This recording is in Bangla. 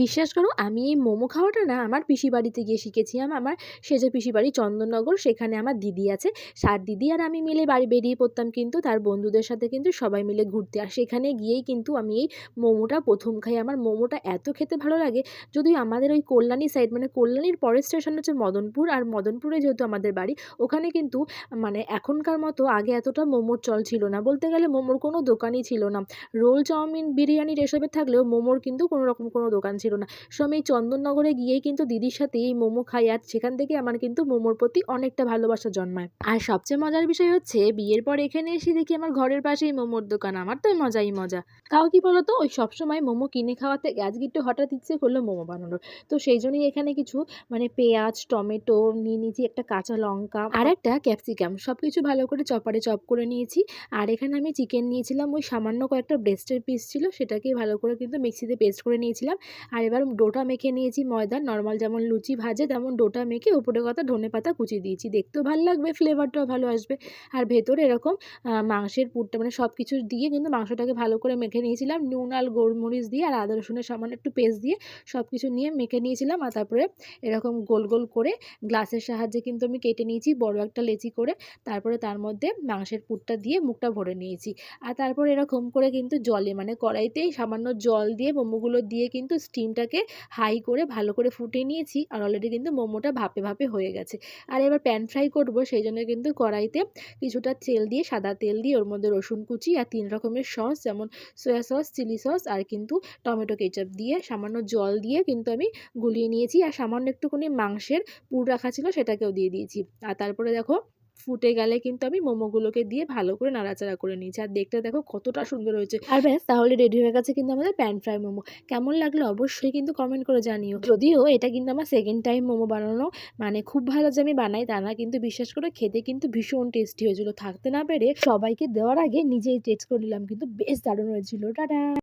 বিশ্বাস করো আমি এই মোমো খাওয়াটা না আমার পিসি বাড়িতে গিয়ে শিখেছি। আমার সেজে পিসি বাড়ি চন্দননগর, সেখানে আমার দিদি আছে। দিদি আর আমি মিলে বাড়ি বেরিয়ে পড়তাম কিন্তু তার বন্ধুদের সাথে কিন্তু সবাই মিলে ঘুরতে। আর সেখানে গিয়েই কিন্তু আমি এই মোমোটা ১ম খাই। আমার মোমোটা এত খেতে ভালো লাগে, যদিও আমাদের ওই কল্যাণী সাইড মানে কল্যাণীর পরের স্টেশন হচ্ছে মদনপুর। আর মদনপুরে যেহেতু আমাদের বাড়ি, ওখানে কিন্তু মানে এখনকার মতো আগে এতটা মোমোর চল ছিল না। বলতে গেলে মোমোর কোনো দোকানই ছিল না। রোল, চাউমিন, বিরিয়ানির এসবের থাকলেও মোমোর কিন্তু কোনো রকম কোনো দোকান ছিল না। সো আমি এই চন্দননগরে গিয়েই কিন্তু দিদির সাথে এই মোমো খাই, আর সেখান থেকে আমার কিন্তু মোমোর প্রতি অনেকটা ভালোবাসা জন্মায়। আর সবচেয়ে মজার বিষয় হচ্ছে বিয়ের পর এখানে এসে দেখি আমার ঘরের পাশেই মোমোর দোকান। আমার তো মজাই মজা। তাও কি বলতো, ওই সবসময় মোমো কিনে খাওয়ার থেকে আজকে একটু হঠাৎ ইচ্ছে করলো মোমো বানানোর। তো সেই জন্যই এখানে কিছু মানে পেঁয়াজ, টমেটো নিয়ে নিয়েছি, একটা কাঁচা লঙ্কা আর একটা ক্যাপসিকাম, সবকিছু ভালো করে চপারে চপ করে নিয়েছি। আর এখানে আমি চিকেন নিয়েছিলাম, ওই সামান্য কয়েকটা ব্রেস্টের পিস ছিল, সেটাকেই ভালো করে কিন্তু মিক্সিতে পেস্ট করে নিয়েছিলাম। আর এবার ডোটা মেখে নিয়েছি ময়দার, নর্মাল যেমন লুচি ভাজে তেমন ডোটা মেখে উপরে কথা ধনেপাতা কুচি দিয়েছি। দেখতেও ভালো লাগবে, ফ্লেভারটাও ভালো আসবে। আর ভেতরে এরকম মাংসের পুরটা মানে সব কিছু দিয়ে কিন্তু মাংসটাকে ভালো করে মেখে নিয়েছিলাম। নুন আর গোলমরিচ দিয়ে আর আদা রসুনের সামান্য একটু পেস্ট দিয়ে সব কিছু নিয়ে মেখে নিয়েছিলাম। আর তারপরে এরকম গোল গোল করে গ্লাসের সাহায্যে কিন্তু আমি কেটে নিয়েছি বড় একটা লেচি করে। তারপরে তার মধ্যে মাংসের পুরটা দিয়ে মুখটা ভরে নিয়েছি। আর তারপর এরকম করে কিন্তু জলে মানে কড়াইতেই সামান্য জল দিয়ে মোমোগুলো দিয়ে কিন্তু স্টিমটাকে হাই করে ভালো করে ফুটিয়ে নিয়েছি। আর অলরেডি কিন্তু মোমোটা ভাপে ভাপে হয়ে গেছে। আর এবার প্যান ফ্রাই করবো, সেই জন্য কিন্তু কড়াইতে কিছুটা তেল দিয়ে, সাদা তেল দিয়ে ওর মধ্যে রসুন কুচি আর ৩ রকমের সস, যেমন সয়া সস, চিলি সস আর কিন্তু টমেটো কেচাপ দিয়ে সামান্য জল দিয়ে কিন্তু আমি গুলিয়ে নিয়েছি। আর সামান্য একটুখানি মাংসের পুর রাখা ছিল, সেটাকেও দিয়ে দিয়েছি। আর তারপরে দেখো ফুটে গেলে কিন্তু আমি মোমোগুলোকে দিয়ে ভালো করে নাড়াচাড়া করে নিয়েছি। আর দেখতে দেখো কতটা সুন্দর হয়েছে। আর ব্যাস, তাহলে রেডি হয়ে গেছে কিন্তু আমাদের প্যান ফ্রাই মোমো। কেমন লাগলো অবশ্যই কিন্তু কমেন্ট করে জানিও। যদিও এটা কিন্তু আমার সেকেন্ড টাইম মোমো বানানো, মানে খুব ভালো যে আমি বানাই তা না, কিন্তু বিশ্বাস করে খেতে কিন্তু ভীষণ টেস্টি হয়েছিল। থাকতে না পেরে সবাইকে দেওয়ার আগে নিজেই টেস্ট করে নিলাম, কিন্তু বেশ দারুণ হয়েছিল। টাটা।